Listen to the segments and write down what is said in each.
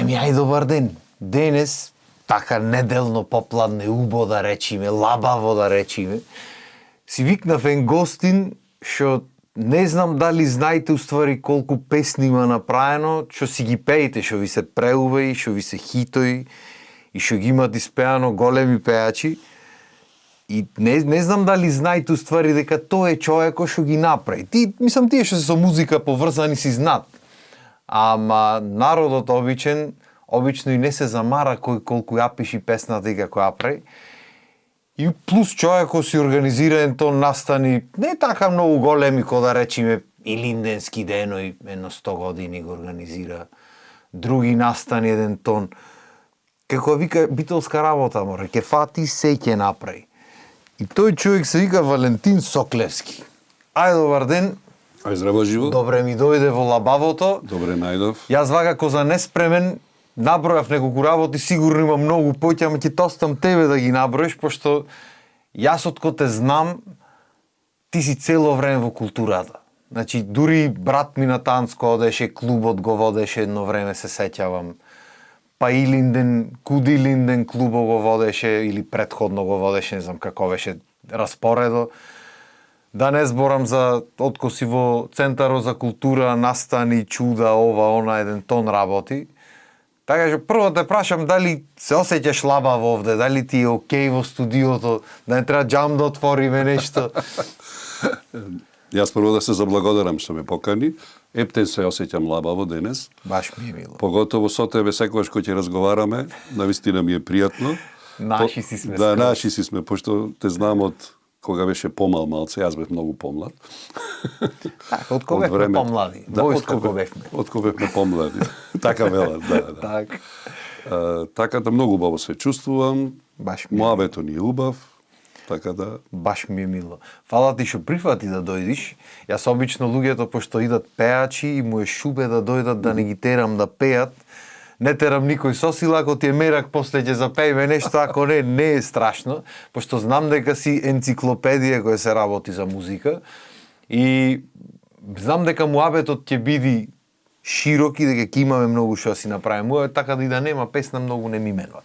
Ами ај добар ден. Денес така неделно попладне убо да речиме, лабаво да речиме. Си викнав ен гостин што не знам дали знаете уствари колку песни има направено, што си ги пеете, што ви се преуваи, што ви се хитои и што ги имат испеано големи пеачи. И не знам дали знаете уствари дека тој е човекот што ги направи. Мислам тие што се со музика поврзани си знаат. Ама народот обично и не се замара кој колку ја пиши песната и како ја прави. И плюс човекот си организира тон настани не така многу големи кој да речеме Илинденски денови, едно 100 години го организира. Други настани еден тон. Како вика битолска работа мора, ќе фати се ќе направи. И тој човек се вика Валентин Соклевски. Ајде добар ден. Ај здраво живо. Добре ми дојде во лабавото. Добре најдов. Јас вака за неспремен набројав неколку работи, сигурно има многу поќе, ама ќе тостам тебе да ги наброиш, пошто јас откако те знам, ти си цело време во културата. Значи, дури брат ми на Танско одеше, клубот го водеше едно време, се сеќавам. Па Илинден, Кудилинден клубот го водеше, или предходно го водеше, не знам како беше распоредо. Да не зборам за откако си во Центарот за култура, настани, чуда, ова, она, еден тон работи. Така што прво те прашам дали се осеќаш лабаво овде, дали ти е окей во студиото, да не треба џам да отвориме нешто. Јас прво да се заблагодарам што ме покани. Ептен се осеќам лабаво денес. Баш ми е мило. Поготово со тебе секогаш кога ќе разговараме, навистина ми е пријатно. Наши си сме. Да, наши си сме, пошто те знам од кога беше помал малце, јас бев многу помлад. Така, од кога бевме помлади? Да, од кога бевме? Од кога бевме помлади. Така велат, да. Так. Така да многу убаво се чувствувам. Баш ми е. Муабето ни е убав. Така да. Баш ми е мило. Фала ти што прифати да дојдиш. Јас обично луѓето пошто идат пеачи и му е шубе да дојдат да не ги терам да пеат. Не терам никој со сила, ако ти е мерак после ќе запееме нешто, ако не е страшно, пошто знам дека си енциклопедија која се работи за музика и знам дека муабетот ќе биде широк и дека ќе имаме многу што си направиме, така да и да нема песна многу не ми менува.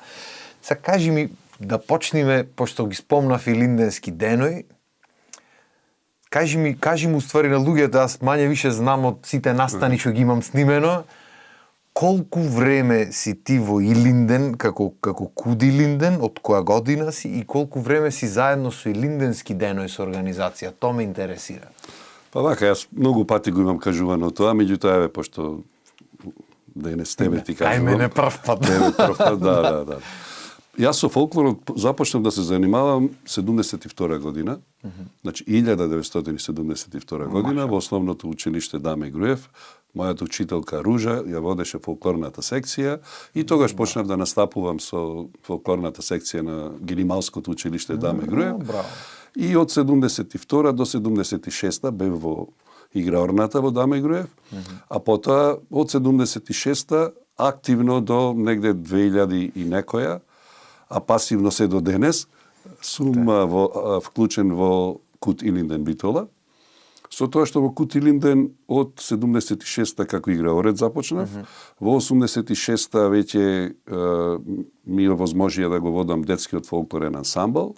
Сега кажи ми да почнеме, пошто ги спомнав Илинденски денови, кажи ми уствари на луѓето, аз мање више знам од сите настани што ги имам снимено, колку време си ти во Илинден, како Кудилинден, од која година си и колку време си заедно со Илинденски денови со организација? Тоа ме интересира. Па вака, јас многу пати го имам кажувано тоа, меѓутоа еве пошто денес тебе ти кажувам. Ај мене прв пат. Тебе прв пат, да. Јас со фолклорот започнав да се занимавам 72 година, значи 1972 година во основното училиште Даме Груев. Мојата учителка Ружа ја водеше фолклорната секција и тогаш почнав да настапувам со фолклорната секција на Генималското училиште Даме Груев. И од 72 до 76 бев во играорната во Даме Груев, а потоа од 76 активно до негде 2000 и некоја, а пасивно се до денес, сум вклучен во Кут Илинден Битола. Со тоа што во Кут Илинден од 76-та како играорец започнав, во 86-та веќе ми овозможија да го водам детскиот фолклорен ансамбл,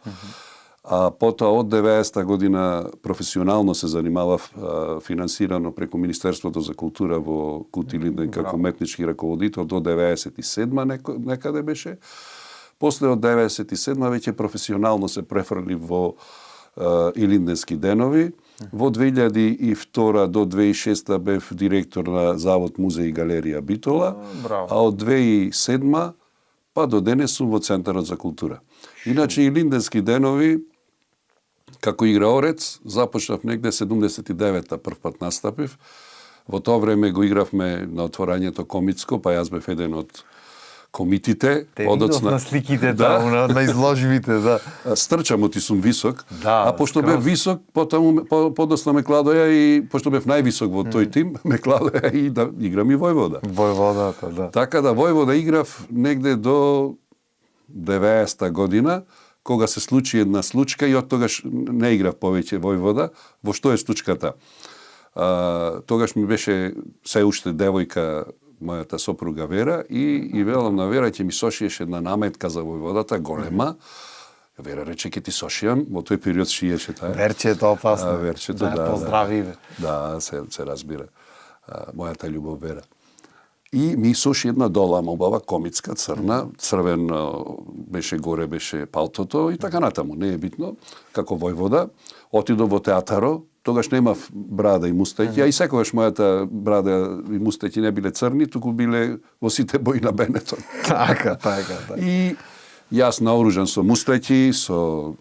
а потоа од 90-та година професионално се занимавав финансирано преку Министерството за култура во Кут Илинден како уметнички раководител до 97-ма некаде беше. После од 97-ма веќе професионално се префрли во Илинденски денови. Во 2002 до 2006 бев директор на Завод Музеј и галерија Битола, а од 2007 па до денес сум во Центарот за култура. Иначе Илинденски денови како играорец започнав негде 79-та прв пат настапив. Во тоа време го игравме на отворањето комитско, па јас бев еден од комитите. Те видов на сликите на изложбите, да. Стрчамот и сум висок, да, а пошто бев висок, подоцна ме кладоја и пошто бев највисок во тој тим, ме кладоја и да играм и Војвода. Војводата, да. Така да Војвода играв негде до 90-та година, кога се случи една случка и од тогаш не играв повеќе Војвода. Во што е случката? Тогаш ми беше се уште девојка мојата сопруга Вера и велам на Вера ќе ми сошиеш една наметка за војводата голема. Вера рече ќе ти сошијам, во тој период шиеше таа. Верчето опасно. Верчето, Поздравиве. Да, се разбира. Мојата љубов Вера. И ми соши една долама, убава комицка, црна, црвен беше горе, беше палтото и така натаму, не е битно. Како војвода, отидов во театаро, тогаш немав брада и мустеќи, а и секогаш мојата брада и мустеќи не биле црни, туку биле во сите бои на Бенетон. Така. И јас наоружан со мустеќи, со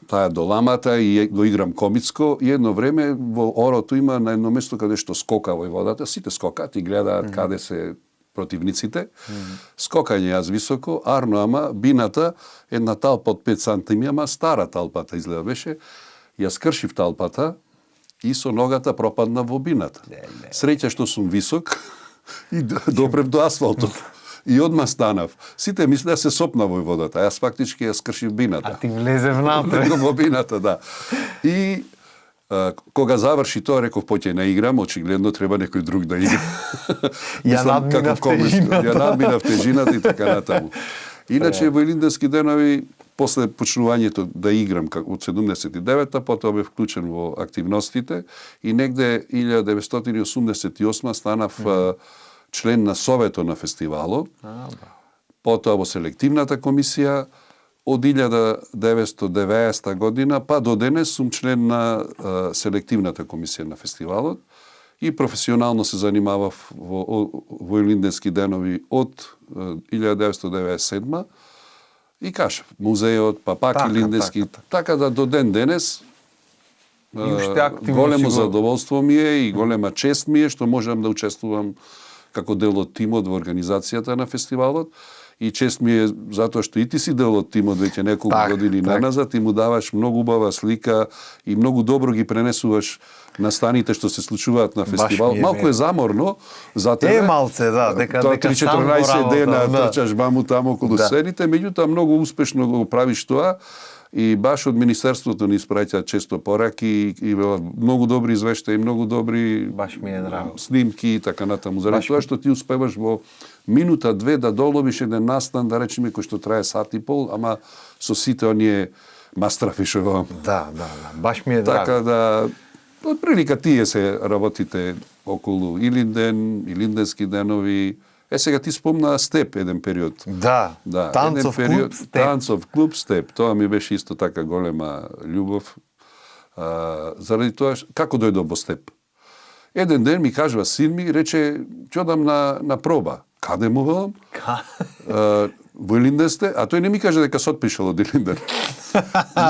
таа доламата и го играм комицко и едно време во орото има на едно место каде што скока војводата, сите скокат и гледаат каде се противниците. Скокање јас високо, Арно ама бината една талпа од 5 сантими, ама стара талпата изгледа беше. Јас кршив талпата и со ногата пропадна во бината. Среќа што сум висок и допрев до асфалтот. И одма станав. Сите мислеа се сопна војводата, јас фактички ја скршив бината. А ти влезе внатре. Во бината, да. И кога заврши тоа, реков, поќе не играм, очигледно треба некој друг да игра. Ја надминав тежината. Ја надминав тежината и така натаму. Иначе во Илинденски денови, после почнувањето да играм од 79-та, потоа бев вклучен во активностите и негде 1988 станав член на Советот на фестивалот, потоа во селективната комисија, од 1990 година па до денес сум член на селективната комисија на фестивалот и професионално се занимавав во Илинденски денови од 1997 и кажав, музеот, па пак Илинденски, така да до ден денес големо задоволство ми е и голема чест ми е што можам да учествувам како дел од тимот во организацијата на фестивалот. И чест ми е затоа што и ти си дел од тимот веќе неколку години наназад и му даваш многу убава слика и многу добро ги пренесуваш настаните што се случуваат на фестивал. Малку е заморно за тебе. Малце, да, дека 3-14 дена трчаш баму таму околу сцените, меѓутоа многу успешно го правиш тоа. И баш од Министерството ни испраќаат често пораки и многу добри извештаи, многу добри снимки и така натаму. Заради тоа што ти успеваш во минута-две да доловиш еден настан, да речеме, кој што трае сат и пол, ама со сите оние мастрафи што Да, баш ми е драго. Така да, од прилика тие се работите околу Илинден, Илинденски денови. Сега ти спомна Степ еден период. Да. Танцов клуб Степ. Танцов клуб Степ. Тоа ми беше исто така голема љубов. Заради тоа, како дојдов во Степ? Еден ден ми кажува син ми, рече, ќе одам на проба. Каде му велам? Во Илинден сте? А тој не ми каже дека се отпишал од Илинден.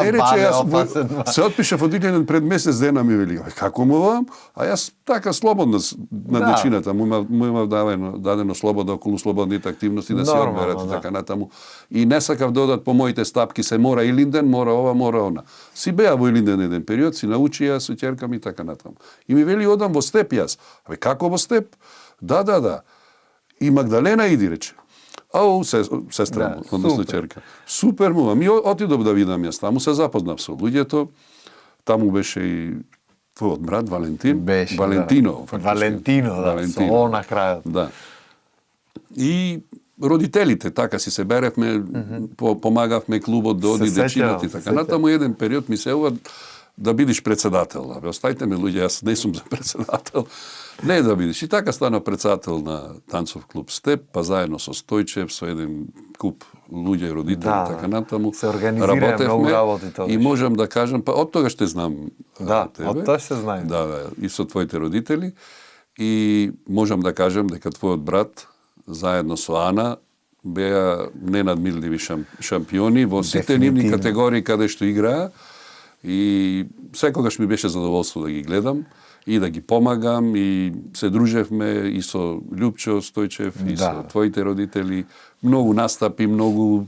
Не рече, јас се отпишав од Илинден пред месец дена, ми вели, како му велам? А јас така слободно на дечината, му имав дадено слобода околу слободните активности да се одмерат и така натаму. И не сакав да одат по моите стапки, се мора Илинден, мора ова, мора она. Си беа во Илинден еден период, си научија со ќерка ми и така натаму. И ми вели, одам во Степ јас. Абе, како во Степ? Да. И Магдалена иди, рече. Ау, сестра му, односно ќерка. Супер му, ми отидов да видам јас таму, се запознав со луѓето. Таму беше и твојот брат Валентин. Валентино, со О на крајот. Да. И родителите, така си се беревме, помагавме клубот да оди дечината и така. Натаму еден период ми се ова да бидиш председател. Абе, остајте ме луѓе, јас не сум за председател. Не да бидеш. И така стана председател на танцов клуб Степ, па заедно со Стојчев, со еден куп луѓе, родители, така натаму. Се организира многу работи тоа. И можам да кажам, па од тога ще знам тебе. Од тоа се знаем. Да, и со твоите родители. И можам да кажам дека твојот брат, заедно со Ана, беа ненадмирливи шампиони во сите нивни категории каде што играа. И секогаш ми беше задоволство да ги гледам и да ги помагам и се дружевме и со Љупчо Стојчев и со твоите родители. Многу настапи, многу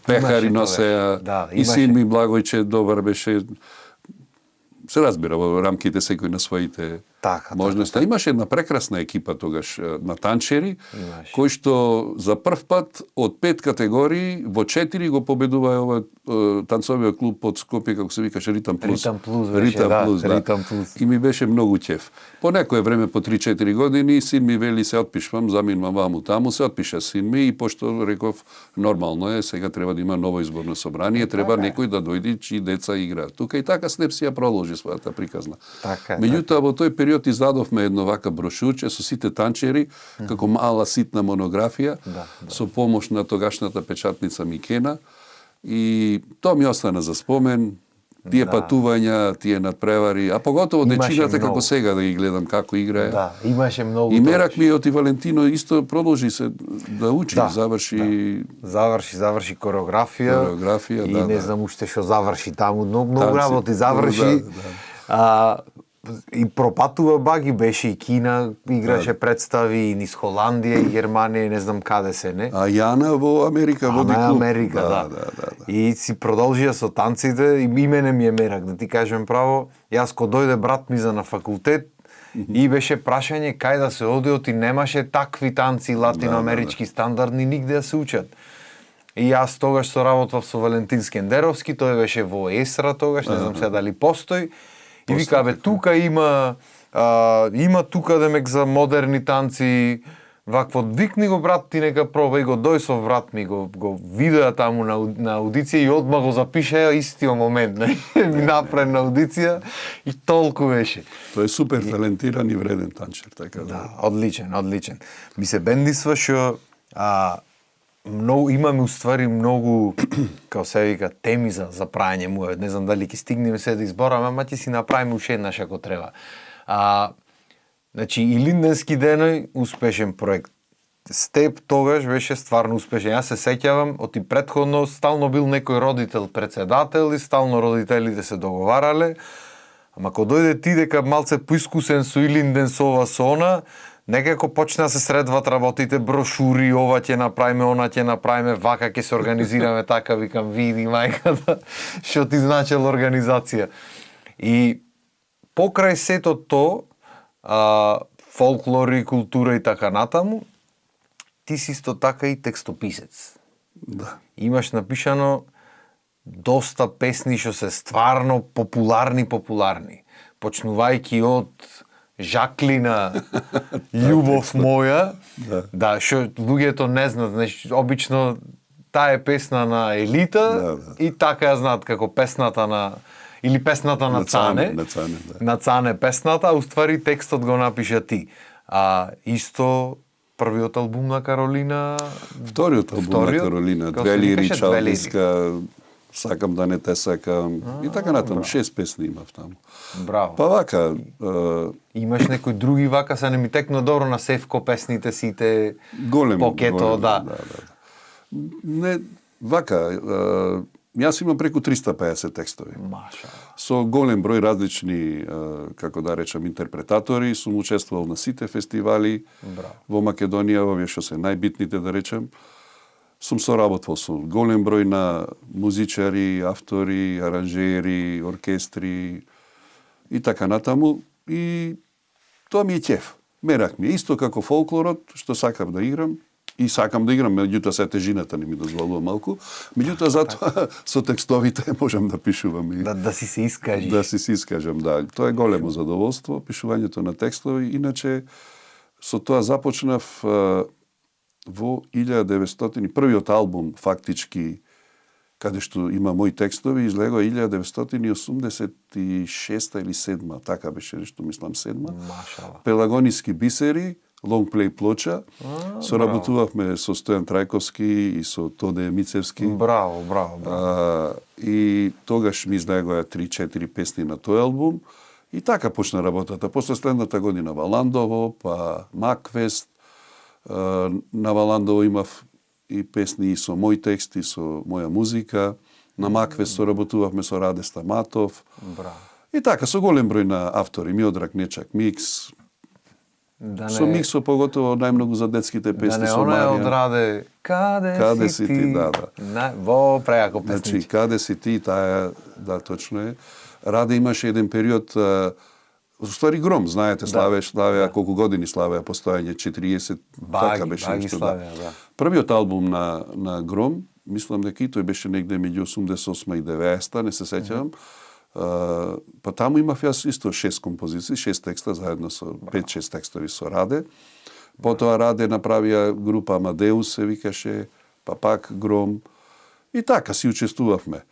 пехари носеа. И син ми Благојче добар беше. Се разбира во рамките секој на своите Така, можноста. Имаше една прекрасна екипа тогаш на танчери, Имаше. кои што за прв пат од 5 категории во 4 го победува овој танцовиот клуб од Скопје, како се викаше Ритам Плюс. Ритам Плюс беше, Ритам Плюс. И ми беше многу ќеф. По некое време, по 3-4 години, син ми вели се отпишвам, заминувам ваму таму, се отпиша син ми и пошто реков нормално е, сега треба да има ново изборно собрание, треба некој да дојде чии деца играат. Тука и така Снеп си ја продолжи својата приказна. Така е, Меѓутоа во тој период издадовме едно вака брошурче со сите танчери, како мала ситна монографија, со помош на тогашната печатница Микена. И тоа ми остана за спомен, тие патувања, тие надпревари, а поготово дечината како сега да ги гледам како играе. Да, имаше многу. И мерак ми од Валентино исто продолжи се да учи, заврши заврши кореографија. И не знам уште што заврши таму, многу работи заврши. И пропатува баги, беше и Кина, играше представи и низ Холандија и Германија, не знам каде се, не? А Јана во Америка води клуб. Америка, да. И си продолжија со танците и имене ми е мерак, да ти кажем право. Јас ко дојде брат ми за на факултет и беше прашање кај да се оди, и немаше такви танци латиноамерички стандардни нигде да се учат. И јас тогаш соработвав со Валентин Скендеровски, тој беше во Есра тогаш, не знам сега дали постои. И вика, бе, тука има тука демек за модерни танци, вакво, викни го брат ти нека проба, и го дој со брат ми, го видеа таму на аудиција и одма го запиша истиот момент, не? Ми направи на аудиција и толку беше. Тој е супер талентиран и вреден танчер, така да. Одличен. Ми се бендисва што имаме уствари многу, како се вика, теми за прајање муавет. Не знам дали ќе стигнеме се да избораме, ама ќе си направиме уште еднаш ако треба. Значи, Илинденски деној, успешен проект. Степ тогаш беше стварно успешен. Јас се сеќавам, оти претходно стално бил некој родител председател и стално родителите се договарале. Ама кога дојде ти дека малце поискусен со Илинден со ова со она, некако почна да се средват работите, брошури, ова ќе направиме, она ќе направиме, вака ќе се организираме, така викам, види мајката, што ти значела организација. И покрај сето то, фолклори, култура и така натаму, ти си исто така и текстописец. Да. Имаш напишано доста песни што се стварно популарни, почнувајќи од Жаклина, Љубов моја, да, што луѓето не знаат, значи, обично таа е песна на Елита и така ја знаат како песната на или песната на Цане. На Цане песната, а уствари текстот го напиша ти. Исто првиот албум на Каролина, Вториот албум на Каролина, Две лири, Чалдиска, Сакам да не те сакам и така натаму, 6 песни имав таму. Браво. Па вака, имаш некои други вака, се не ми текно добро на Севко песните сите, Покето, да. Не, вака, јас имам преку 350 текстови. Маша. Со голем број различни, како да речам, интерпретатори, сум учествувал на сите фестивали. Браво. Во Македонија, овие што се најбитните, да речем. Сум соработвал со голем број на музичари, автори, аранжери, оркестри и така натаму. И тоа ми е ќеф. Мерак ми е исто како фолклорот, што сакам да играм. И сакам да играм, меѓутоа се тежината не ми дозволува малку. Меѓутоа затоа со текстовите можам да пишувам и да си се искажиш. Да си се искажам, да. Тоа е големо задоволство, пишувањето на текстови. Иначе со тоа започнав во 1900, првиот албум фактички каде што има мои текстови излегува 1986 или 7, така беше нешто, мислам 7. Машала. Пелагониски бисери, лонгплей плоча. Соработувавме со Стојан Трајковски и со Тоде Мицевски. Браво. И тогаш ми излегоа 3-4 песни на тој албум. И така почна работата. После следната година Валандово, па Маквест. На Валандово имав и песни и со мој текст и со моја музика. На Маквест соработувавме со Раде Стаматов. Браво. И така, со голем број на автори. Миодраг Нечак Микс. Со Миксо поготово најмногу за детските песни со Марија. Да не, она е од Раде. Каде си ти? Да. Во преако песниче. Значи, Каде си ти, таа, да, точно е. Раде имаше еден период Ствари Гром, знаете, славеа колку години славеа постоење, 40, така беше Баги нешто, славеа, да. Првиот албум на Гром, мислам дека и тој беше негде меѓу 88 и 90, не се сеќавам. Па таму имав јас исто 6 композиции, 6 текста заедно со 5-6 текстови со Раде. Потоа Раде направија група Амадеус се викаше, па пак Гром. И така си учествувавме.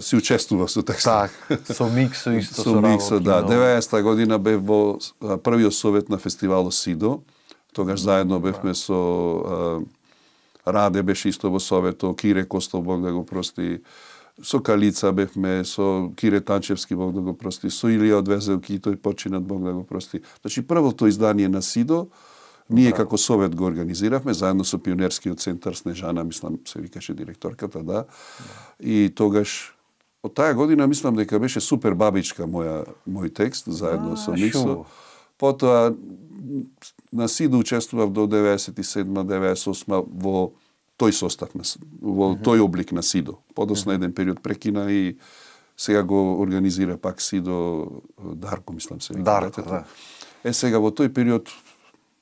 Си учествував со текста. Так, со Миксо исто со Миксо, да. 90-та година бев во првиот совет на фестивалот Сидо. Тогаш заедно бевме со Раде беше исто во совето, Кире Костов, Бог да го прости, со Калица бевме, со Кире Танчевски, Бог да го прости, со Илија од Везелки, тој починат, Бог да го прости. Значи, првото издание на Сидо, ние како совет го организиравме, заедно со Пионерскиот центар Снежана, мислам, се викаше директорката, да. И тогаш, од таа година, мислам дека беше Супер бабичка мој текст, заедно со Миксо. Потоа, на Сидо учествував до 97-98 во тој состав, во тој облик на Сидо. Подоцна еден период прекина и сега го организира пак Сидо Дарко, мислам се вика. Дарко, да. Сега во тој период,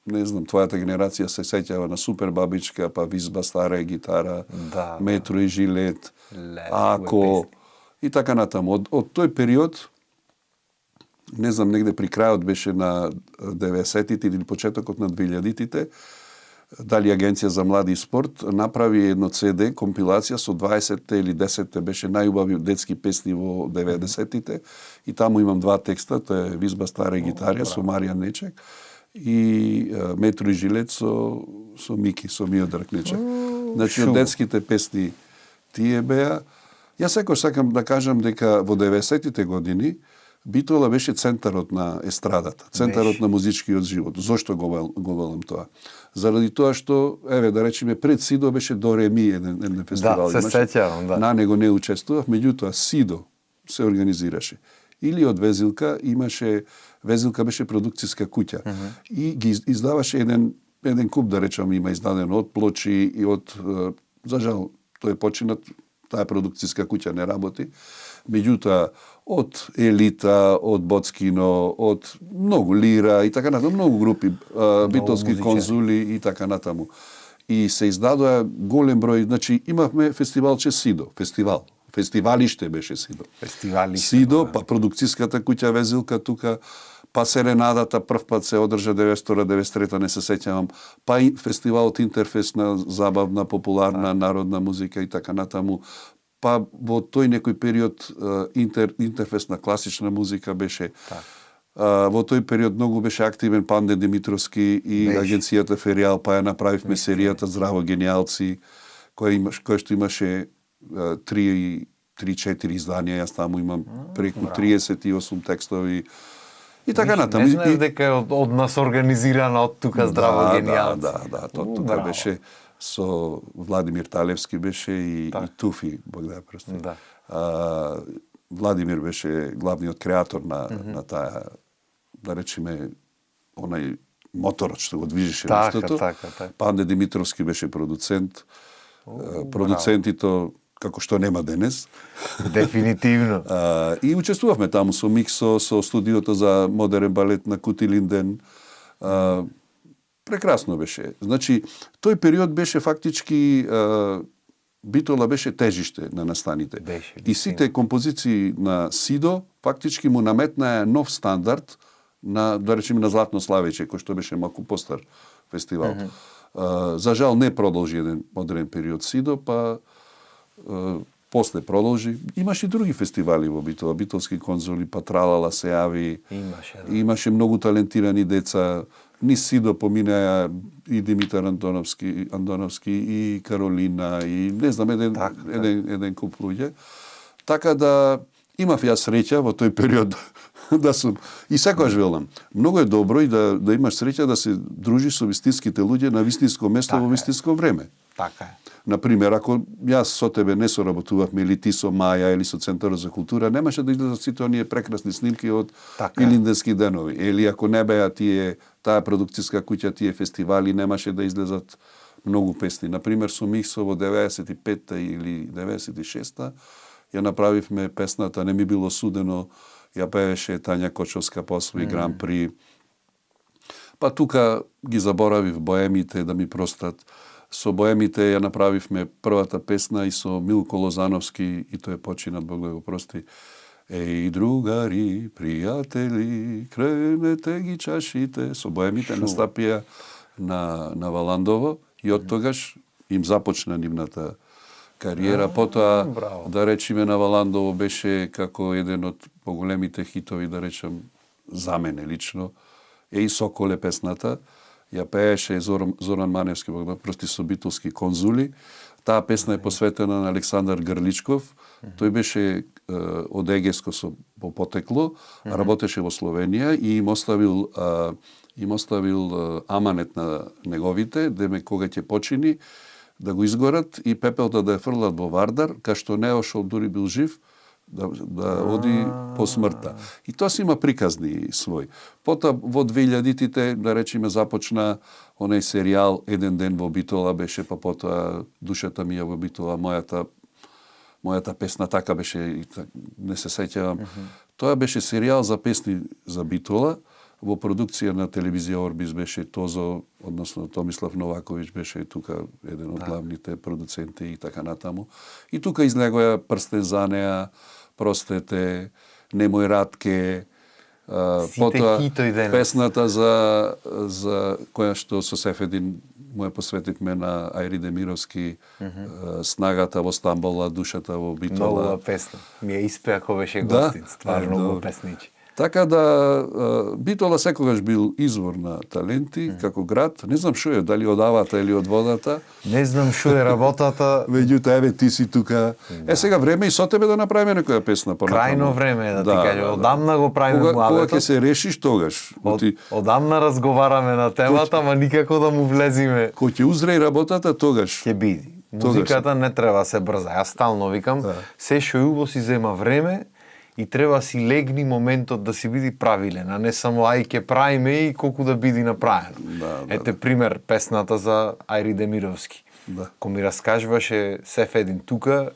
не знам, твојата генерација се сеќава на Супер бабичка, па Визба стара гитара, да, Метро и Жилет, Ако и така натаму. Од тој период, не знам, негде при крајот беше на 90-тите или почетокот на 2000-тите, дали Агенција за млади и спорт направи едно CD, компилација со 20-те или 10-те беше најубави детски песни во 90-тите и таму имам два текста, тоа е Визба стара гитара со Маријан Нечек и Метро и Жилет со Мики, со Миодраг Нечек. Значи, од детските песни тие беа. Јас секој сакам да кажам дека во 90-тите години Битола беше центарот на естрадата, центарот на музичкиот живот. Зошто го велам тоа? Заради тоа што, еве да речеме, пред Сидо беше До Реми еден фестивал. Да, се сеќавам, да. На него не учествував, меѓутоа Сидо се организираше. Или од Везилка имаше, Везилка беше продукциска куќа и ги издаваше еден куп, да речам, има издадено од плочи и од, за жал, тој е починат, таа продукциска куќа не работи. Меѓутоа, од Елита, од Боцкино, од многу Лира и така натаму, многу групи, битолски конзули и така натаму. И се издадоа голем број, значи имавме фестивалче Сидо, фестивалиште беше Сидо. Сидо, па продукцијската куќа Везилка тука, па Серенадата прв пат се одржа 92-93, не се сеќавам, па и фестивалот Интерфест на забавна, популарна, народна музика и така натаму. Па во тој некој период Интерфест на класична музика беше. Во тој период многу беше активен Панде Димитровски и агенцијата Фериал, па ја направивме серијата Здраво гениалци, која што имаше 3-4 изданија, јас таму имам преку 38 текстови. И така натаму. Не знаеш дека е од нас организирана од тука Здраво гениалци. Да, тука беше со Владимир Талевски беше и Туфи, Бог да ја прости. Владимир беше главниот креатор на таа, да речеме, онај моторот што го движеше нештото. Панде Димитровски беше продуцент. Продуцентито како што нема денес. Дефинитивно. И учествувавме таму со Миксо, со студиото за модерен балет на Кутилинден. Прекрасно беше. Значи, тој период беше фактички Битола беше тежиште на настаните. И сите композиции на Сидо фактички му наметнаа нов стандард на, да речеме, на Златно славење, кој што беше малку постар фестивал. За жал не продолжи еден модерен период Сидо, па после продолжи. Имаше и други фестивали во Битола, битолски конзули, па Тралала се јави. Имаше многу талентирани деца. Низ Сидо поминаа и Димитар Андоновски и Каролина и не знам еден куп луѓе. Така да имав јас среќа во тој период да сум и секогаш велам, многу е добро и да имаш среќа да се дружиш со вистинските луѓе на вистинско место во вистинско време. Така е. Например, ако јас со тебе не соработувавме или ти со Маја или со Центарот за култура, немаше да излезат сите оние прекрасни снимки од Илинденски денови. Или ако не беа таа продукцијска куќа, тие фестивали, немаше да излезат многу песни. Например, со Миксо во 95-та или 96-та ја направивме песната "Не ми било судено", ја пееше Тања Кочовска по освои Гран При. Па тука ги заборавив боемите, да ми простат. Со боемите ја направивме првата песна и со Милко Лозановски, и тој е починат, Бог да го прости. Еј, другари, пријатели, кренете ги чашите. Со боемите настапија на Валандово и од тогаш им започна нивната кариера. Потоа, да речеме, на Валандово беше како еден од поголемите хитови, да речем, за мене лично. Еј, Соколе песната. Ја пееше Зоран Маневски, Бог да прости, со Битолски конзули. Таа песна е посветена на Александар Грличков. Тој беше од Егеско по потекло, работеше во Словенија и им оставил аманет на неговите, деме кога ќе почини да го изгорат и пепелта да ја фрлат во Вардар, кај што не ошол, дури бил жив, да оди по смртта. И тоа си има приказни свој. Потоа во 2000-тите, да речеме, започна онај серијал Еден ден во Битола беше, па потоа Душата ми е во Битола, мојата песна така беше, не се сеќавам. Тоа беше серијал за песни за Битола, во продукција на телевизија Орбис беше Тозо, односно Томислав Новаковиќ беше тука еден од главните продуценти и така натаму. И тука излегоја Прстен за неа, Простете, Немој Ратке, потоа песната за која што со Сефедин му ја посветивме на Ајри Демировски, Снагата во Стамбола, Душата во Битола. Многу песна. Ми ја испеа кога беше гостин, стварно многу песничи. Така да Битола секогаш бил извор на таленти како град. Не знам што е, дали од авата или од водата. Не знам што е работата. Меѓутоа, еве ти си тука. Сега време и со тебе да направиме некоја песна понатаму. Крајно време е да ти кажам. Одамна го правиме муабетот. Кога ќе се решиш тогаш? Одамна разговараме на темата, ама никако да му влезиме. Кога ќе узре работата, тогаш ќе биде. Музиката не треба се брза. Јас стално викам, се што убаво си зема време и треба си легни моментот да си биде правилен, а не само ај ќе правиме и колку да биде направено. Ете пример песната за Ајри Демировски. Ко ми раскажуваше Сефедин тука,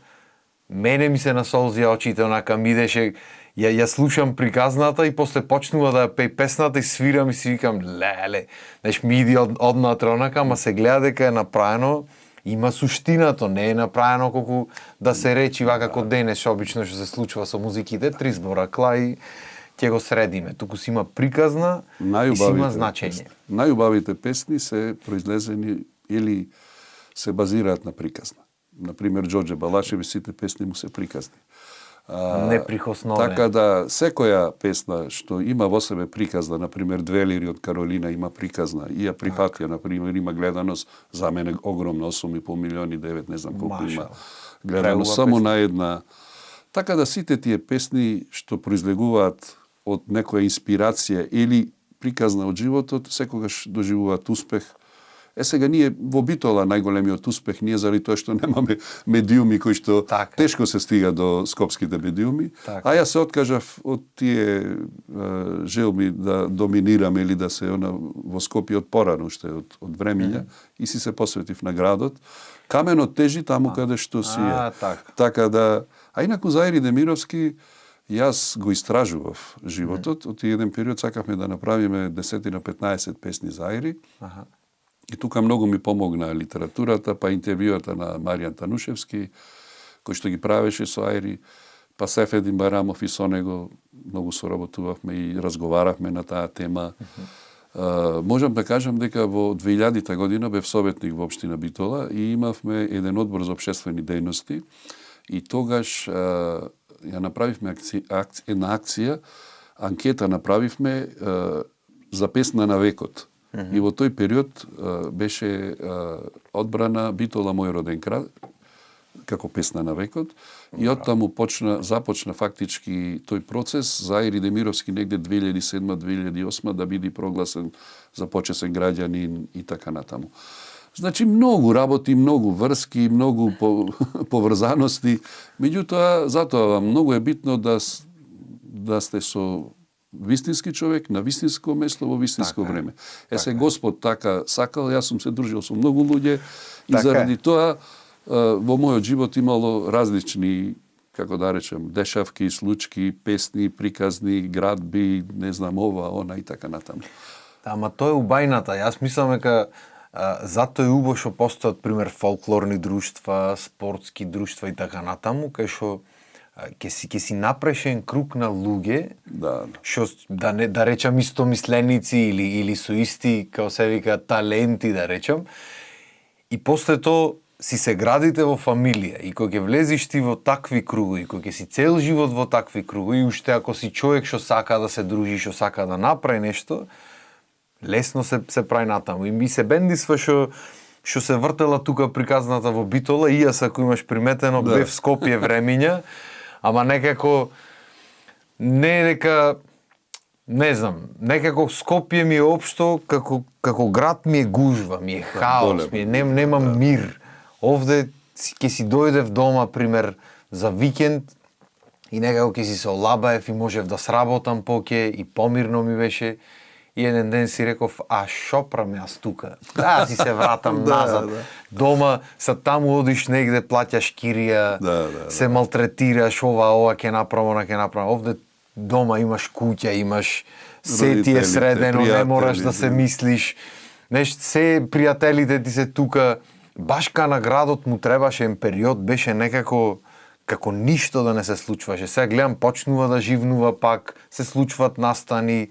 мене ми се насолзија очите, онака ми идеше, ја слушам приказната и после почнува да ја пеј песната и свирам и си викам леле, знаеш ми иди однатре онака, ама се гледа дека е направено. Има суштината, не е направено колку да се речи вака како денес обично што се случува со музиките, 3 збора кла и ќе го средиме. Туку си има приказна и си има значење. Најубавите песни се произлезени или се базираат на приказна. Например, Џорџе Балашеви сите песни му се приказни. Неприкосновен. Така да секоја песна што има во себе приказна, например Две лири од Каролина има приказна, и ја прифатија, например, има гледаност за мене огромно 8,5 милиони, 9, не знам колку има гледаност само на една. Така да сите тие песни што произлегуваат од некоја инспирација или приказна од животот, секогаш доживуваат успех. Сега ние во Битола најголемиот успех ние заради тоа што немаме медиуми кои што тешко се стига до скопските медиуми, а јас се откажав од тие желби да доминираме или да се во Скопје од порано уште од времиња и си се посветив на градот. Каменот тежи таму каде што си е. Така да, а инаку за Ајри Демировски јас го истражував животот. Од еден период сакавме да направиме 10-15 песни за Ајри. И тука многу ми помогна литературата, па интервјуата на Маријан Танушевски, кој што ги правеше со Ајри, па Сефедин Байрамов и со него многу соработувавме и разговаравме на таа тема. Можам да кажам дека во 2000 година бев советник во општина Битола и имавме еден одбор за општествени дејности и тогаш ја направивме една акција, анкета направивме за песна на векот. И во тој период беше одбрана Битола мој роден крад како песна на векот и оттаму започна фактички тој процес за Ајри Демировски негде 2007-2008 да биде прогласен за почесен граѓанин и така натаму. Значи многу работи, многу врски, многу поврзаности, меѓутоа затоа многу е битно да сте со вистински човек на вистинско место во вистинско време. Се Господ така сакал, јас сум се дружил со многу луѓе и заради тоа во мојот живот имало различни како да речем, дешавки, случки, песни, приказни, градби, не знам ова, она и така натаму. Ама тоа е убајната. Јас мислам дека затоа е убаво што постојат пример фолклорни друштва, спортски друштва и така натаму, кај што ќе си напрешен круг на луѓе, што да речам истомисленици или со исти, како се вика, таленти, да речам. И после тоа си се градите во фамилија и кога ќе влезиш ти во такви кругови, кога ќе си цел живот во такви кругови, и уште ако си човек што сака да се дружи, што сака да направи нешто, лесно се прави натаму. И ми се бендисва што се вртела тука приказната во Битола, и јас ако имаш приметено, бев в Скопје времиња, ама некако не дека не знам, некако Скопје ми е општо како град ми е гужва, ми е хаос, немам мир. Овде ќе си дојдев дома, пример, за викенд и некако ќе си се олабаев и можев да сработам поќе и помирно ми беше. И еден ден си реков, шо прам јас тука? Да, си се вратам назад. Дома, са таму одиш негде, плаќаш кирија, се малтретираш, ова ќе направам. Овде дома имаш куќа, имаш се ти е средено, не мораш да се мислиш. Се пријателите ти се тука. Баш ка на градот му требаше период, беше некако како ништо да не се случваше. Сега гледам, почнува да живнува пак, се случват настани,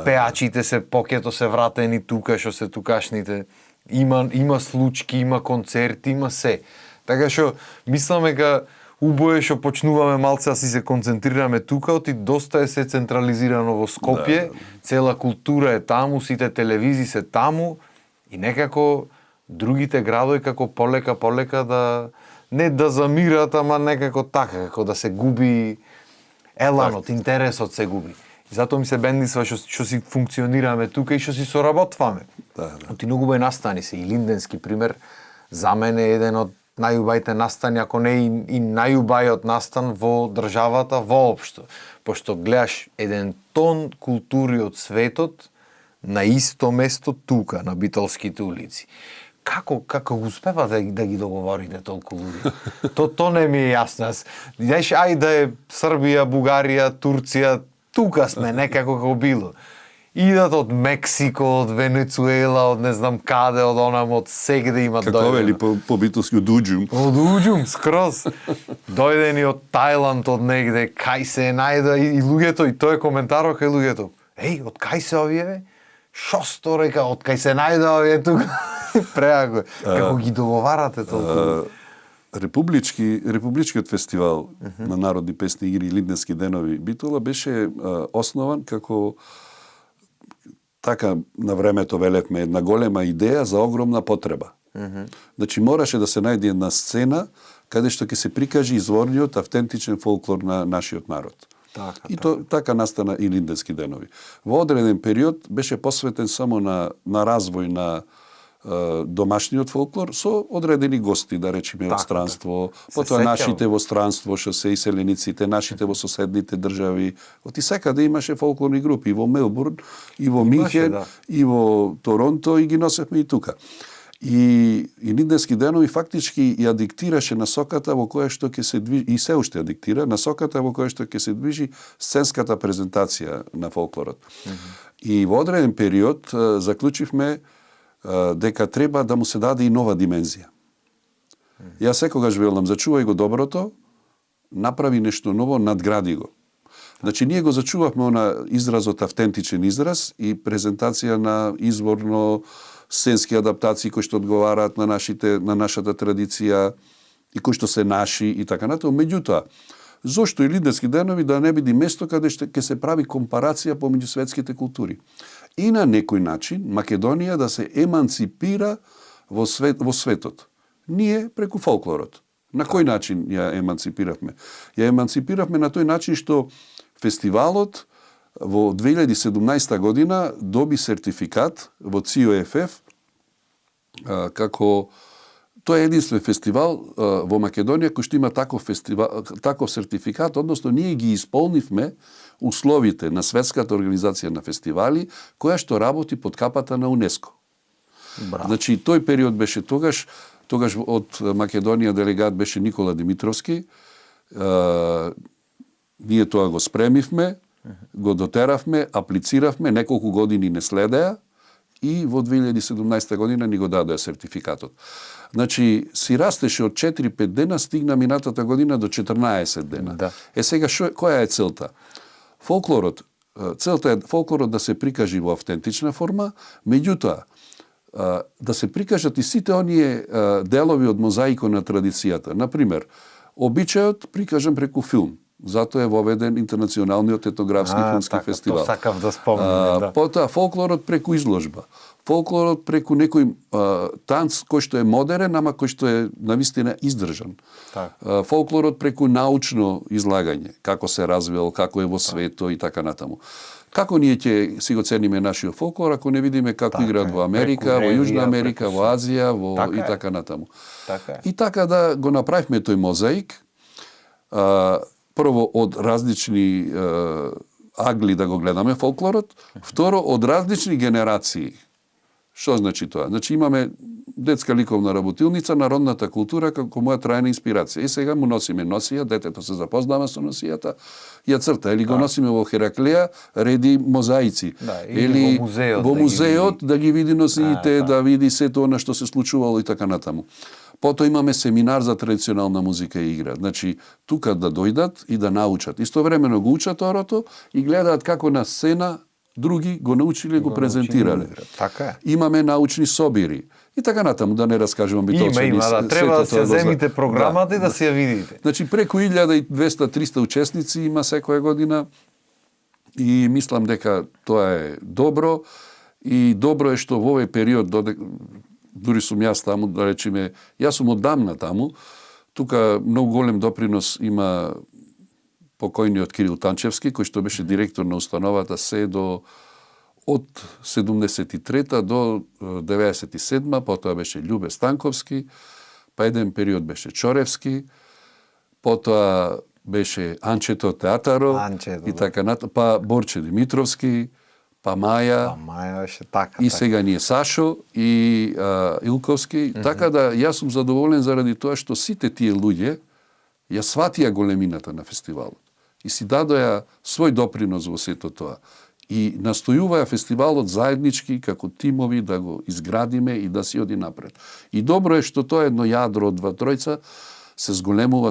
пеачите се покето се вратени тука, што се тукашните. Има случки, има концерти, има се. Така што мислам дека убое што почнуваме малце да си се концентрираме тука, оти доста е се централизирано во Скопје, цела култура е таму, сите телевизии се таму и некако другите градови како полека да не да замират, ама некако така, како да се губи еланот, интересот се губи. И затоа ми се бендисва што си функционираме тука и што си соработваме. Оти многу бај настани се, и линденски пример, за мене е еден од најубајте настани, ако не и најубајот настан во државата воопшто. Пошто гледаш еден тон култури од светот на исто место тука, на Битолските улици. Како успева да ги договорите толку луѓе? То не ми е јасно. Знаеш, да е Србија, Бугарија, Турција, тука сме некако како било. Идат од Мексико, од Венецуела, од не знам каде, од онам, од сегде имат дојдено. Како вели по битолски од Уџум? Од Уџум, скроз. Дојдени од Тајланд, од негде, кај се најда и луѓето, и тој коментарот кај луѓето. Од кај се овие? Шосто река, од кај се најда овие тука? Преаго. Како ги договарате толку? Републичкиот фестивал на народни песни, игри и линденски денови Битола беше основан како така на времето велевме една голема идеја за огромна потреба. Значи мораше да се најде една сцена каде што ќе се прикажи изворниот автентичен фолклор на нашиот народ. Така настана и линденски денови. Во одреден период беше посветен само на развој на домашниот фолклор со одредени гости, да речеме, од странство, потоа нашите во странство, што се иселениците, нашите во соседните држави. Оти секаде имаше фолклорни групи, и во Мелбурн, и во Минхен, и во Торонто, и ги носевме и тука. И линденски денови фактички ја диктираше насоката во која што ќе се движи, и се уште ја диктира, насоката во која што ќе се движи сценската презентација на фолклорот. И во одреден период заклучивме дека треба да му се даде и нова димензија. Јас секогаш велам, зачувај го доброто, направи нешто ново, надгради го. Значи, ние го зачувавме на изразот автентичен израз и презентација на изворно сценски адаптации кои што одговараат на нашата традиција и кои што се наши и така натаму. Меѓутоа, зошто и линденски денови да не биде место каде ќе се прави компарација помеѓу светските култури? И на некој начин Македонија да се еманципира во светот. Ние преку фолклорот. На кој начин ја еманципиравме? Ја еманципиравме на тој начин што фестивалот во 2017 година доби сертификат во ЦИОФФ како тоа е единствен фестивал во Македонија кој што има таков сертификат, односно ние ги исполнивме условите на Светската организација на фестивали, која што работи под капата на УНЕСКО. Значи, тој период беше тогаш од Македонија делегат беше Никола Димитровски, ние тоа го спремивме, го дотеравме, аплициравме, неколку години не следеа и во 2017 година ни го дадоа сертификатот. Значи, си растеше од 4-5 дена, стигна минатата година до 14 дена. Да. Сега, која е целта? Целта е фолклорот да се прикажи во автентична форма, меѓутоа, да се прикажат и сите оние делови од мозаикот на традицијата. Например, обичајот прикажан преку филм. Затоа е воведен интернационалниот етнографски филмски фестивал. Тоа сакав да спомнам, да. Потоа фолклорот преку изложба. Фолклорот преку некој танц кој што е модерен, ама кој што е навистина издржан. Фолклорот преку научно излагање, како се развил, како е во свето и така натаму. Како ние ќе си го цениме нашиот фолклор ако не видиме како играат во Америка, во Јужна Америка, во Азија, и така натаму. И така да го направивме тој мозаик, прво од различни агли да го гледаме фолклорот, второ од различни генерации. Што значи тоа? Значи имаме детска ликовна работилница, народната култура како моја трајна инспирација. И сега му носиме носија, детето се запознава со носијата, ја црта, или го носиме во Хераклеја, реди мозаици. Или во музеот да ги види носиите, да види сето она што се случувало и така натаму. Потоа имаме семинар за традиционална музика и игра. Значи, тука да дојдат и да научат. Истовремено го учат орото и гледаат како на сцена други го научиле и го презентирале. Така е. Имаме научни собири. И така натаму, да не раскажувам битолци. Има, да. Треба да се земите програмата и да се ја видите. Значи, преку 1200-300 учесници има секоја година и мислам дека тоа е добро. И добро е што во овој период, дури сум јас таму, да речеме, јас сум оддамна таму, тука многу голем допринос има покојниот Кирил Танчевски, кој што беше директор на установата се од 73-та до 97-та, потоа беше Љубе Станковски, па еден период беше Чоревски, потоа беше Анчето Театаро, и така натаму, па Борче Димитровски, па Маја, беше така. И сега ни е Сашо и Илковски, така да јас сум задоволен заради тоа што сите тие луѓе ја сватија големината на фестивалот и си дадоа свој допринос во сето тоа. И настојуваа фестивалот заеднички како тимови да го изградиме и да си оди напред. И добро е што тоа едно јадро од два-тројца се зголемува.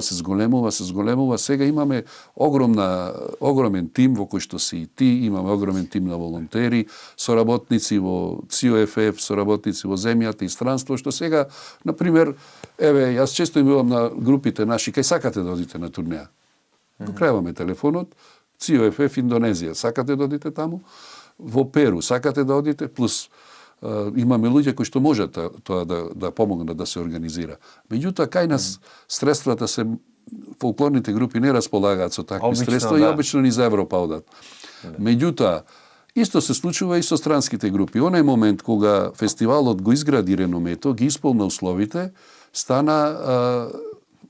Сега имаме огромен тим во кој што си и ти, имаме огромен тим на волонтери, соработници во ЦИОФФ, соработници во земјата и странство, што сега, например, јас често им билам на групите наши, кај сакате да одите на турнеја. Покреваме телефонот, ЦИОФФ Индонезија, сакате да одите таму, во Перу, сакате да одите, плюс имаме луѓе кои што можат тоа да помогнат да се организира. Меѓутоа, кај нас средствата се, фолклорните групи не располагаат со такви средства и обично ни за Европа одат. Меѓутоа, исто се случува и со странските групи. Онај момент кога фестивалот го изгради реномето, ги исполна условите, стана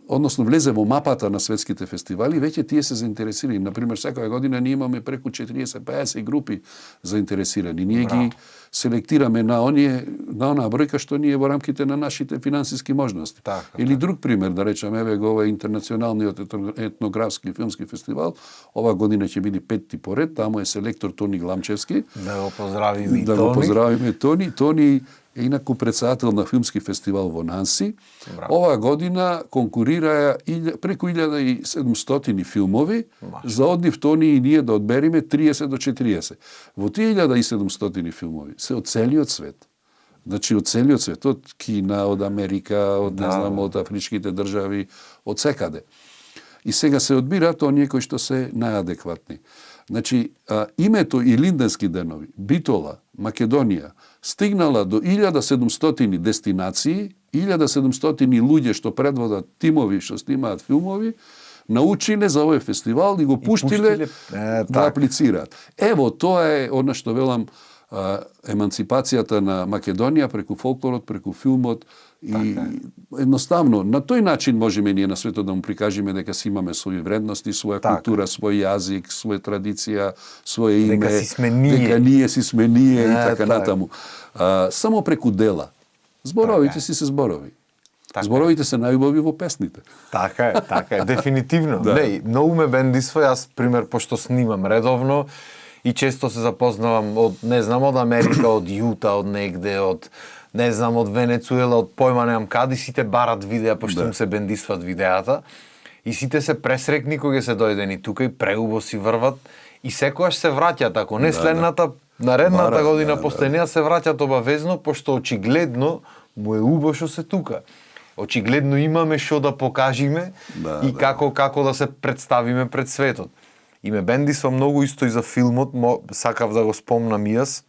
односно влезе во мапата на светските фестивали, веќе тие се заинтересирани. Например, секоја година ние имаме преку 40-50 групи заинтересирани. Ние ги селектираме на онаа бројка што ние во рамките на нашите финансиски можности. Или друг пример, да речеме, ова е интернационалниот етнографски филмски фестивал, ова година ќе биде 5-ти поред, таму е селектор Тони Гламчевски. Да го поздравиме и Тони. Да го поздравиме Тони. Тони е инаку председател на филмски фестивал во Нанси. Оваа година конкурираа преку 1700 филмови, за од нив Тони и ние да одбериме 30 до 40. Во тие 1700 филмови се од целиот свет. Значи од целиот свет, од Кина, од Америка, од од афричките држави, од секаде. И сега се одбираат оние кои што се најадекватни. Значи, името и Линденски денови, Битола, Македонија, стигнала до 1700 дестинации, 1700 луѓе што предводат тимови што снимаат филмови, научиле за овој фестивал и го пуштиле да аплицираат. Ево, тоа е она што велам еманципацијата на Македонија преку фолклорот, преку филмот и едноставно на тој начин можеме ние на светот да му прикажеме дека си имаме своји вредности, своја култура, свој јазик, своја традиција, свое име, дека ние си сме ние и така натаму. Само преку дела. Зборовите си се зборови. Зборовите се најубави во песните. Така е, дефинитивно. Да. Не, многу ме бендисва, јас, пример, пошто снимам редовно и често се запознавам од, не знам, од Америка, од Јута, од негде, од, не знам, од Венецуела, од појма немам кади, сите барат видеа, пошто им се бендисват видеата. И сите се пресрекни кога се дојдени тука и преубо си врват и секогаш се враќаат, ако не следната, наредната година после неа се враќаат обавезно, пошто очигледно му е убаво што се тука. Очигледно имаме што да покажиме и како да се представиме пред светот. И ме бендисва многу исто и за филмот, сакав да го спомнам и јас.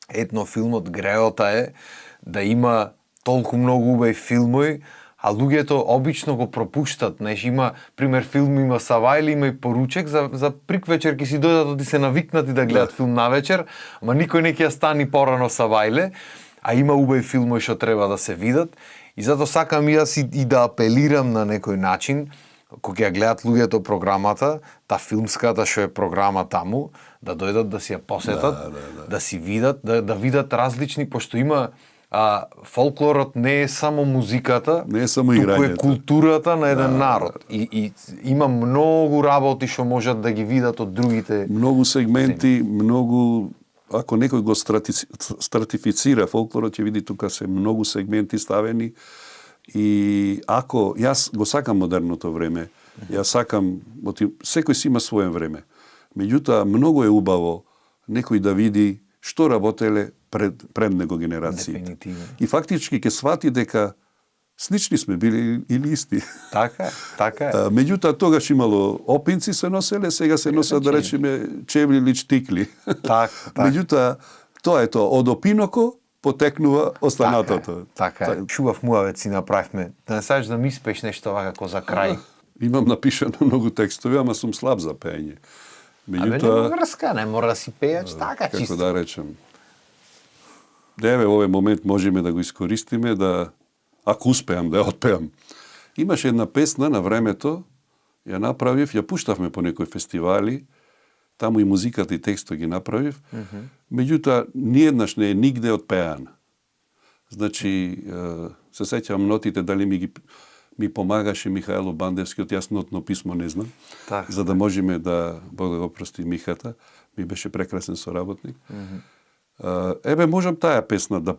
Етнофилмот греота е да има толку многу убави филмови, а луѓето обично го пропуштат. Знаеш, има, пример, филм има Савајле, има и поручек, за прик вечер ќе си дојдат да се навикнати да гледат филм на вечер, ама никој не ќе стани порано Савајле, а има убави филмови што треба да се видат. И затоа сакам и јас и да апелирам на некој начин, кога ја гледат луѓето програмата, та филмската што е програма таму, да дојдат да си ја посетат, да си видат, да видат различни, пошто има фолклорот не е само музиката, не е само туку играњето. е културата на еден народ. И има многу работи што можат да ги видат од другите. Многу сегменти, многу, ако некој го стратифицира фолклорот, ќе види тука се многу сегменти ставени. И ако јас го сакам модерното време, јас сакам, секој си има своје време. Меѓутоа многу е убаво некој да види што работеле пред него генерациите. Дефинитивно. И фактички ќе свати дека слични сме били или исти. Така е. Меѓутоа тогаш имало опинци се носеле, сега се носат да речеме чевли или чтикли. Така. Меѓутоа тоа е тоа, од опиноко потекнува останатото. Така е. Шубав муавец си направивме. Да не сакаш да ми испееш нешто вака како за крај. Имам напишано многу текстови, ама сум слаб за пеење. Абе, нема врска, не мора да си пееш така како чисто. да речем. Деве, овој момент можеме да го искористиме, да, ако успеам да ја отпеам. Имаше една песна на времето, ја направив, ја пуштавме по некои фестивали, таму и музиката и текстот ги направив, меѓутоа ниеднаш не е нигде отпеана. Значи, се сеќавам нотите, дали ми помагаше Михаело Бандевски, јас нотно писмо не знам, за да можеме да, Бог да го прости Михата, ми беше прекрасен соработник. Ебе, можам таа песна да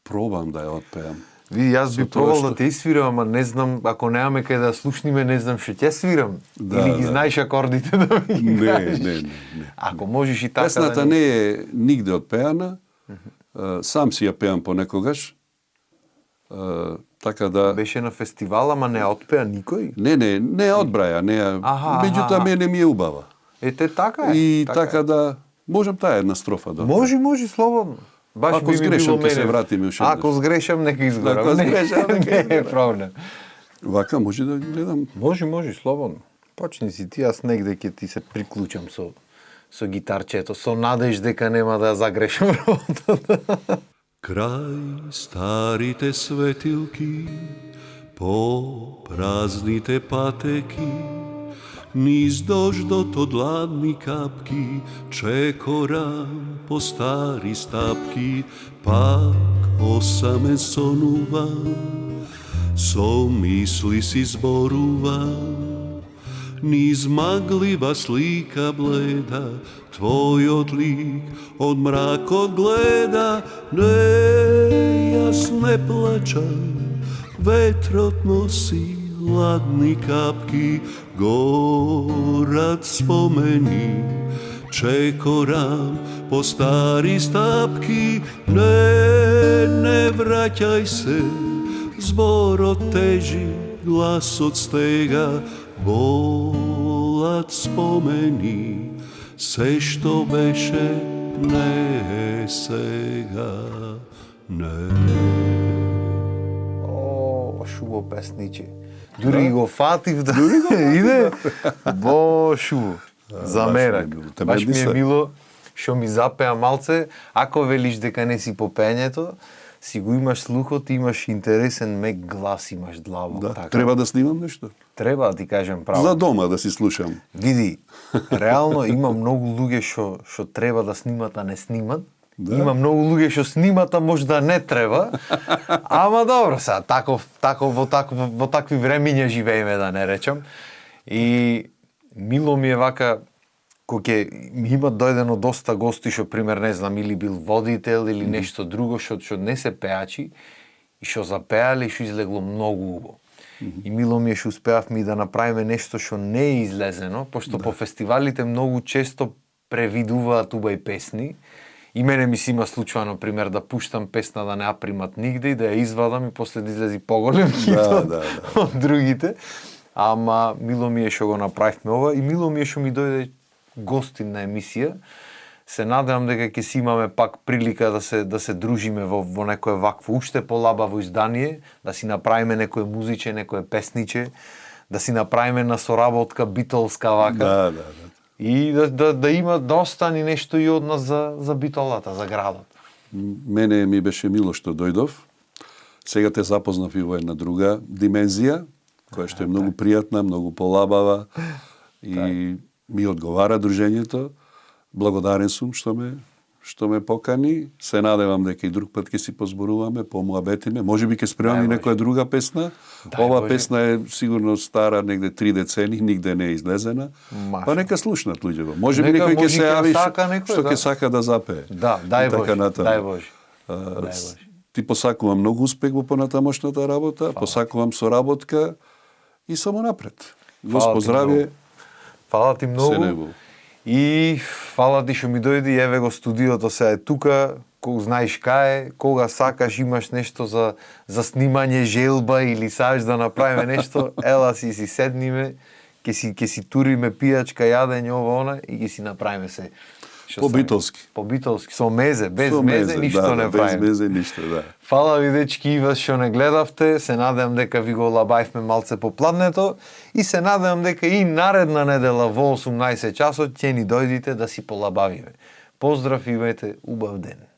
пробам да ја отпеам. Види, јас би пробал да те свирам, ама не знам, ако немаме кај да слушниме, не знам што ќе свирам. Или ги знаеш акордите да ми ги кажеш. Не. Ако можеш и така песната не е нигде отпеана, сам си ја пеам понекогаш, така да... Беше на фестивал, ама не отпеа никој? Не ја одбраја, меѓутоа мене ми е убава. Ете, така е. И така да... Можам таа една строфа да... Може, слободно. Баш ако сгрешам, ќе се вратиме уште. Ако сгрешам, нека изгорам. Ако сгрешам, не е проблем. Вака може да гледам. Може, слободно. Почни си ти, јас негде ќе ти се приклучам со гитарчето, со надеж дека нема да загрешам работата. Крај старите светилки, по празните патеки, низ дождот од ладни капки, чекорам по стари стапки, пак осамен сонувам, со мисли си зборувам. Низ маглива слика бледа, твојот лик од мракот гледа. Не, јас не плачам, ветрот носи ладни капки, горат спомени, чекорам по стари стапки. Не враќај се, зборот тежи, гласот стега, болат спомени, се што беше не е сега, не. Шубо песниче. Дури го фатив да иде. Бо шубо. Замерак. Баш ми е било што ми запеа малце, ако велиш дека не си по пењето, си го имаш слухот, имаш интересен мек глас, имаш длабок. Да, така. треба да снимам нешто. Треба да ти кажем право. За дома да си слушам. Види, реално има многу луѓе што треба да снимат, а не снимат, Да. Има многу луѓе што снимат, а можда не треба. Ама добро сега, во такви времиња живееме, да не речам. И мило ми е вака, кога ќе има дојдено доста гости што пример не знам или бил водител или нешто друго што не се пеачи и што запеале и што излегло многу убаво. И мило ми е што успеавме и да направиме нешто што не е излезено, пошто по фестивалите многу често превидуваат убави песни. И мене ми се има случајно пример да пуштам песна да не ја примат нигде и да ја извадам и после да излези поголем хит од другите. Ама мило ми е што го направивме ова и мило ми е што ми дојде гостин на емисија. Се надевам дека ќе си имаме пак прилика да се дружиме во некое вакво уште полабаво издание, да си направиме некое музиче, некое песниче, да си направиме на соработка битолска вака. Да. И да има да остани нешто и од нас за битолата, за градот. Мене ми беше мило што дојдов. Сега те запознав и во една друга димензија, која што е многу пријатна, многу полабава и ми одговара дружењето. Благодарен сум што ме покани. Се надевам дека и друг пат ќе си позборуваме, помуабетиме. Можеби ќе спремаме и некоја друга песна. Ова песна е сигурно стара негде 3 децени, нигде не е излезена. Па нека слушнат луѓето. Можеби некој ќе се јави што ќе сака да запее. Да, дај Боже. Ти посакувам многу успех во понатамошната работа, посакувам соработка и само напред. Господ здравје. Фала ти многу. И фала ти што ми дојди, еве го студиото се е тука, знаеш кај, кога сакаш имаш нешто за снимање, желба или сакаш да направиме нешто, ела си седниме, ќе си туриме пијачка, јадење, ова она и ќе си направиме се. По-битолски. По-битолски, со мезе, без мезе, ништо не правиме. Без мезе, ништо, да. Фала ви дечки и вас што не гледавте, се надевам дека ви го лабајвме малце по пладнето и се надевам дека и наредна недела во 18 часот ќе ни дојдите да си полабавиме. Поздрав и имајте убав ден.